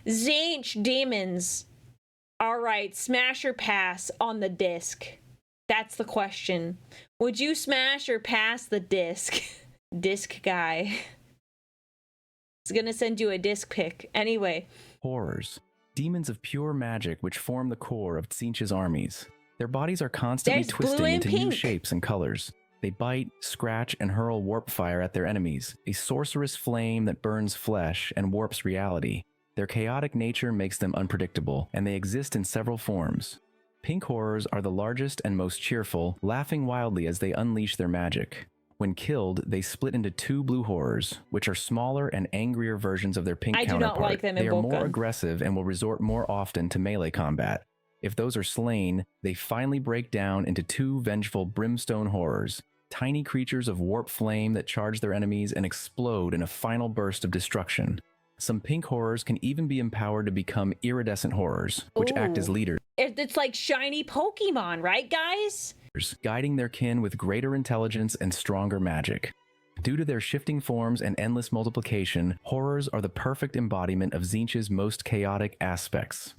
Tzeentch demons. All right, smash or pass on the disc? That's the question. Would you smash or pass the disc? Disc guy. It's gonna send you a disc pic. Anyway. Horrors. Demons of pure magic which form the core of Tzeentch's armies. Their bodies are constantly twisting into new shapes and colors. They bite, scratch, and hurl warp fire at their enemies, a sorcerous flame that burns flesh and warps reality. Their chaotic nature makes them unpredictable, and they exist in several forms. Pink horrors are the largest and most cheerful, laughing wildly as they unleash their magic. When killed, they split into two blue horrors, which are smaller and angrier versions of their pink counterpart. I do not like them in They are Bolt more Gun. aggressive and will resort more often to melee combat. If those are slain, they finally break down into two vengeful brimstone horrors, tiny creatures of warp flame that charge their enemies and explode in a final burst of destruction. Some pink horrors can even be empowered to become iridescent horrors, which act as leaders. It's like shiny Pokemon, right, guys? Guiding their kin with greater intelligence and stronger magic. Due to their shifting forms and endless multiplication, horrors are the perfect embodiment of Tzeentch's most chaotic aspects.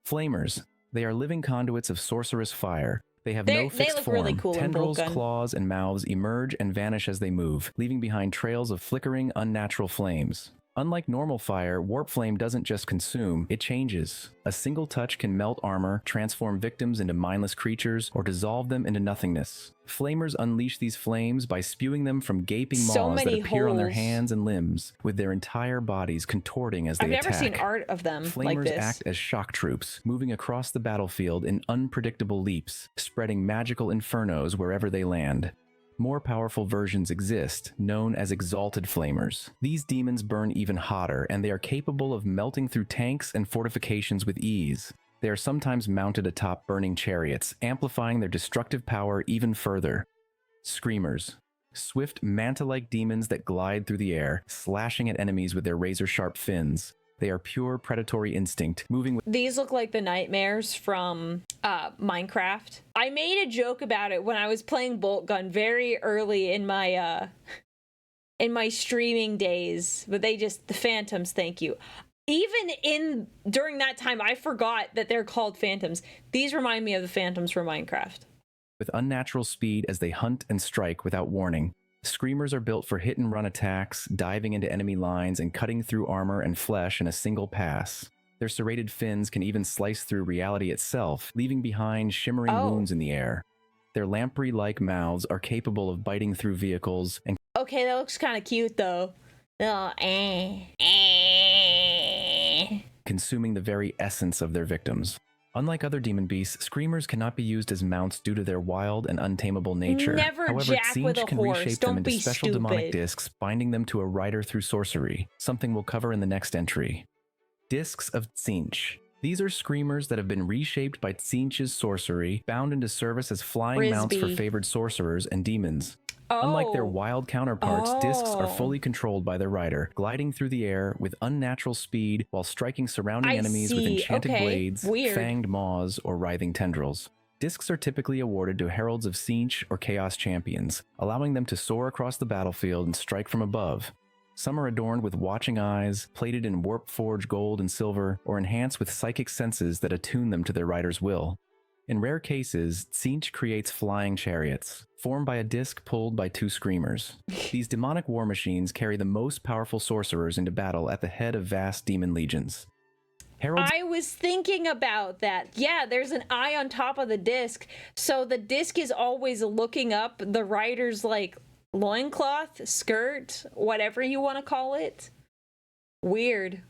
Flamers. They are living conduits of sorcerous fire. They have no fixed form. Really cool. Tendrils, claws, and mouths emerge and vanish as they move, leaving behind trails of flickering, unnatural flames. Unlike normal fire, warp flame doesn't just consume, it changes. A single touch can melt armor, transform victims into mindless creatures, or dissolve them into nothingness. Flamers unleash these flames by spewing them from gaping maws that appear on their hands and limbs, with their entire bodies contorting as they attack. I've never seen art of them like this. Flamers act as shock troops, moving across the battlefield in unpredictable leaps, spreading magical infernos wherever they land. More powerful versions exist, known as exalted flamers. These demons burn even hotter, and they are capable of melting through tanks and fortifications with ease. They are sometimes mounted atop burning chariots, amplifying their destructive power even further. Screamers. Swift, manta-like demons that glide through the air, slashing at enemies with their razor-sharp fins. They are pure predatory instinct, moving with— These look like the nightmares from Minecraft. I made a joke about it when I was playing Bolt Gun very early in my streaming days, but the Phantoms, thank you. Even during that time, I forgot that they're called Phantoms. These remind me of the Phantoms from Minecraft. With unnatural speed as they hunt and strike without warning. Screamers are built for hit-and-run attacks, diving into enemy lines and cutting through armor and flesh in a single pass. Their serrated fins can even slice through reality itself, leaving behind shimmering wounds in the air. Their lamprey-like mouths are capable of biting through vehicles and— Okay, that looks kind of cute, though. consuming the very essence of their victims. Unlike other demon beasts, screamers cannot be used as mounts due to their wild and untamable nature. Never However, jack with a Tzeentch can horse. reshape Don't them into be special stupid. demonic discs, binding them to a rider through sorcery, something we'll cover in the next entry. Discs of Tzeentch. These are screamers that have been reshaped by Tzeentch's sorcery, bound into service as flying mounts for favored sorcerers and demons. Unlike their wild counterparts, discs are fully controlled by their rider, gliding through the air with unnatural speed while striking surrounding enemies with enchanted blades, fanged maws, or writhing tendrils. Discs are typically awarded to heralds of Tzeentch or chaos champions, allowing them to soar across the battlefield and strike from above. Some are adorned with watching eyes, plated in warp-forged gold and silver, or enhanced with psychic senses that attune them to their rider's will. In rare cases, Tzeentch creates flying chariots, formed by a disc pulled by two screamers. These demonic war machines carry the most powerful sorcerers into battle at the head of vast demon legions. Heralds— I was thinking about that. Yeah, there's an eye on top of the disc, so the disc is always looking up the rider's, like, loincloth, skirt, whatever you want to call it. Weird.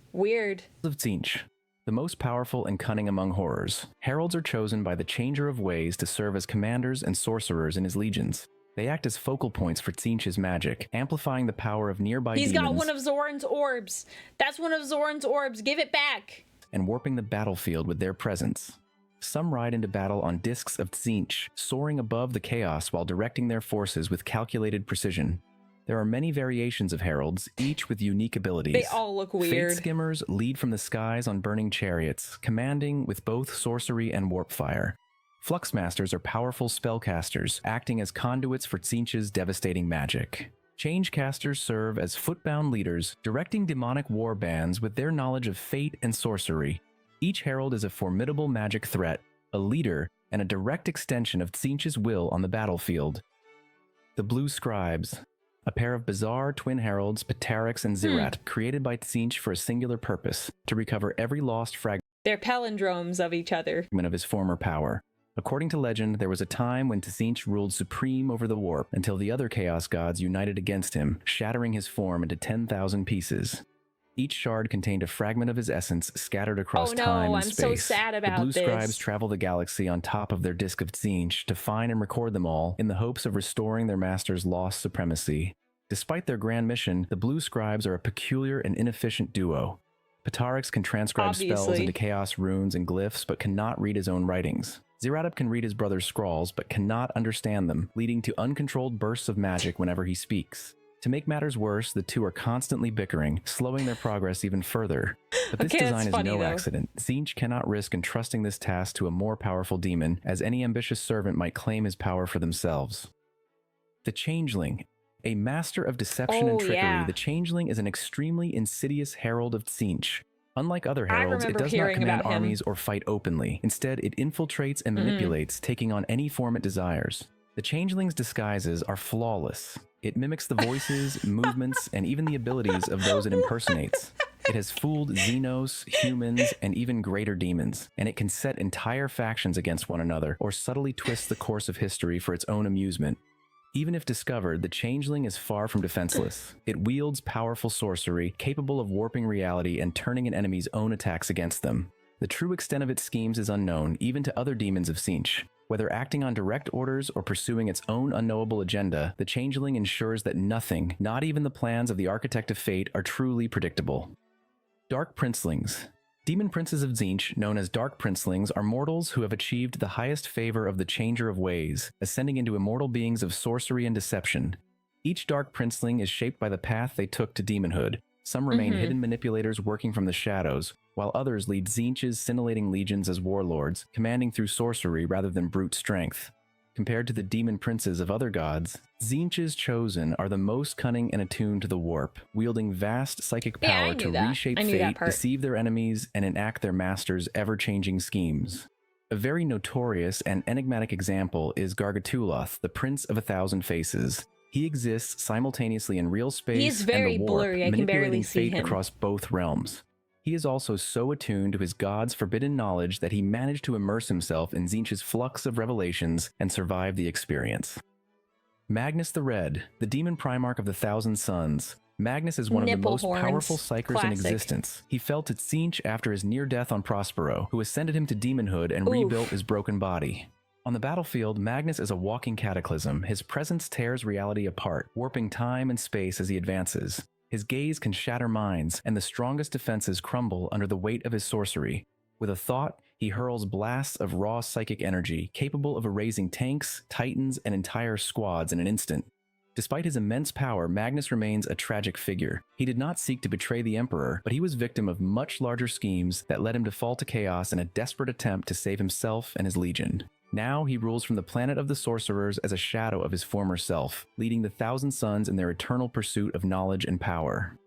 of Tzeentch. The most powerful and cunning among horrors, heralds are chosen by the Changer of Ways to serve as commanders and sorcerers in his legions. They act as focal points for Tzeentch's magic, amplifying the power of nearby demons. He's got one of Zoran's orbs. That's one of Zoran's orbs. Give it back. And warping the battlefield with their presence. Some ride into battle on discs of Tzeentch, soaring above the chaos while directing their forces with calculated precision. There are many variations of heralds, each with unique abilities. They all look weird. Fate skimmers lead from the skies on burning chariots, commanding with both sorcery and warp fire. Fluxmasters are powerful spellcasters, acting as conduits for Tzeentch's devastating magic. Changecasters serve as footbound leaders, directing demonic war bands with their knowledge of fate and sorcery. Each herald is a formidable magic threat, a leader, and a direct extension of Tzeentch's will on the battlefield. The Blue Scribes, a pair of bizarre twin heralds, Ptarax and Zirat, created by Tzeentch for a singular purpose, to recover every lost fragment They're palindromes of each other. of his former power. According to legend, there was a time when Tzeentch ruled supreme over the warp until the other Chaos Gods united against him, shattering his form into 10,000 pieces. Each shard contained a fragment of his essence scattered across time and space. I'm so sad about the Blue this. Scribes travel the galaxy on top of their Disk of Tzeentch to find and record them all in the hopes of restoring their master's lost supremacy. Despite their grand mission, the Blue Scribes are a peculiar and inefficient duo. Ptarax can transcribe spells into chaos runes and glyphs, but cannot read his own writings. Zirat can read his brother's scrawls, but cannot understand them, leading to uncontrolled bursts of magic whenever he speaks. To make matters worse, the two are constantly bickering, slowing their progress even further. But this design is no accident. Tzeentch cannot risk entrusting this task to a more powerful demon, as any ambitious servant might claim his power for themselves. The Changeling. A master of deception and trickery, the Changeling is an extremely insidious herald of Tzeentch. Unlike other heralds, it does not command armies or fight openly. Instead, it infiltrates and manipulates, taking on any form it desires. The Changeling's disguises are flawless. It mimics the voices, movements, and even the abilities of those it impersonates. It has fooled Xenos, humans, and even greater demons, and it can set entire factions against one another or subtly twist the course of history for its own amusement. Even if discovered, the Changeling is far from defenseless. It wields powerful sorcery, capable of warping reality and turning an enemy's own attacks against them. The true extent of its schemes is unknown, even to other demons of Tzeentch. Whether acting on direct orders or pursuing its own unknowable agenda, the Changeling ensures that nothing, not even the plans of the Architect of Fate, are truly predictable. Dark Princelings. Demon princes of Tzeentch, known as Dark Princelings, are mortals who have achieved the highest favor of the Changer of Ways, ascending into immortal beings of sorcery and deception. Each Dark Princeling is shaped by the path they took to demonhood. Some remain hidden manipulators working from the shadows, while others lead Tzeentch's scintillating legions as warlords, commanding through sorcery rather than brute strength. Compared to the demon princes of other gods, Tzeentch's chosen are the most cunning and attuned to the warp, wielding vast psychic power to reshape fate, deceive their enemies, and enact their master's ever-changing schemes. A very notorious and enigmatic example is Gargatuloth, the Prince of 1,000 Faces. He exists simultaneously in real space and the warp, manipulating fate across both realms. He is also so attuned to his god's forbidden knowledge that he managed to immerse himself in Tzeentch's flux of revelations and survive the experience. Magnus the Red, the demon primarch of the Thousand Suns. Magnus is one of the most powerful psychers in existence. He fell to Tzeentch after his near death on Prospero, who ascended him to demonhood and rebuilt his broken body. On the battlefield, Magnus is a walking cataclysm. His presence tears reality apart, warping time and space as he advances. His gaze can shatter minds, and the strongest defenses crumble under the weight of his sorcery. With a thought, he hurls blasts of raw psychic energy, capable of erasing tanks, titans, and entire squads in an instant. Despite his immense power, Magnus remains a tragic figure. He did not seek to betray the Emperor, but he was victim of much larger schemes that led him to fall to chaos in a desperate attempt to save himself and his legion. Now he rules from the planet of the sorcerers as a shadow of his former self, leading the Thousand Suns in their eternal pursuit of knowledge and power.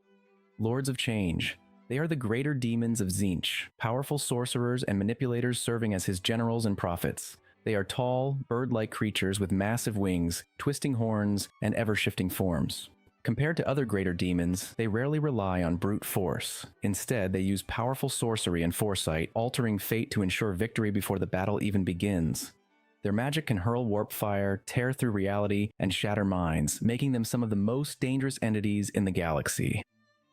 Lords of Change. They are the greater demons of Tzeentch, powerful sorcerers and manipulators serving as his generals and prophets. They are tall, bird-like creatures with massive wings, twisting horns, and ever-shifting forms. Compared to other greater demons, they rarely rely on brute force. Instead, they use powerful sorcery and foresight, altering fate to ensure victory before the battle even begins. Their magic can hurl warp fire, tear through reality, and shatter minds, making them some of the most dangerous entities in the galaxy.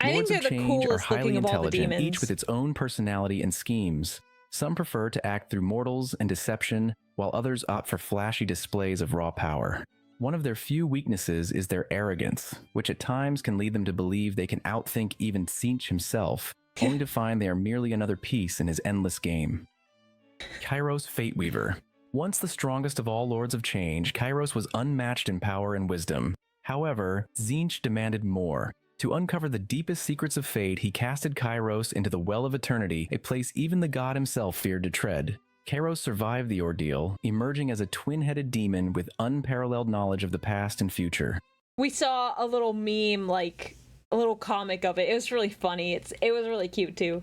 Lords of Change are highly intelligent, each with its own personality and schemes. Some prefer to act through mortals and deception, while others opt for flashy displays of raw power. One of their few weaknesses is their arrogance, which at times can lead them to believe they can outthink even Tzeentch himself, only to find they are merely another piece in his endless game. Kairos Fateweaver. Once the strongest of all Lords of Change, Kairos was unmatched in power and wisdom. However, Tzeentch demanded more. To uncover the deepest secrets of fate, he casted Kairos into the Well of Eternity, a place even the god himself feared to tread. Kairos survived the ordeal, emerging as a twin-headed demon with unparalleled knowledge of the past and future. We saw a little meme, like a little comic of it. It was really funny. It was really cute too.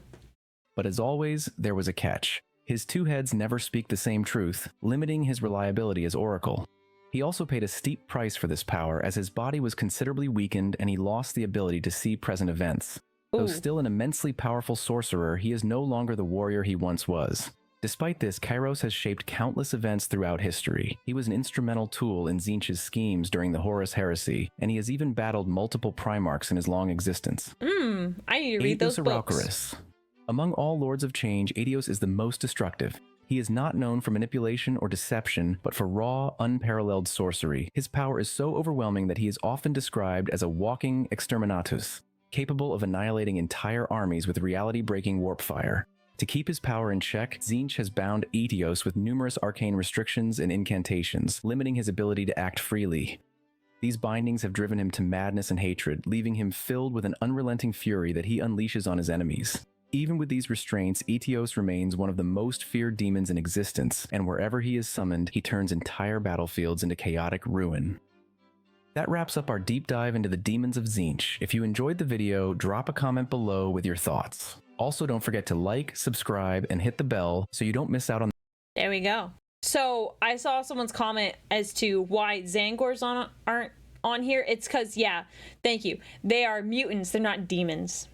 But as always, there was a catch. His two heads never speak the same truth, limiting his reliability as Oracle. He also paid a steep price for this power, as his body was considerably weakened and he lost the ability to see present events. Though still an immensely powerful sorcerer, he is no longer the warrior he once was. Despite this, Kairos has shaped countless events throughout history. He was an instrumental tool in Tzeentch's schemes during the Horus Heresy, and he has even battled multiple Primarchs in his long existence. I need to read those books. Among all Lords of Change, Aidios is the most destructive. He is not known for manipulation or deception, but for raw, unparalleled sorcery. His power is so overwhelming that he is often described as a walking exterminatus, capable of annihilating entire armies with reality-breaking warp fire. To keep his power in check, Tzeentch has bound Aidios with numerous arcane restrictions and incantations, limiting his ability to act freely. These bindings have driven him to madness and hatred, leaving him filled with an unrelenting fury that he unleashes on his enemies. Even with these restraints, Aidios remains one of the most feared demons in existence, and wherever he is summoned, he turns entire battlefields into chaotic ruin. That wraps up our deep dive into the demons of Tzeentch. If you enjoyed the video, drop a comment below with your thoughts. Also, don't forget to like, subscribe, and hit the bell so you don't miss out on. There we go. So I saw someone's comment as to why Zangors aren't on here. It's because, yeah, thank you. They are mutants. They're not demons.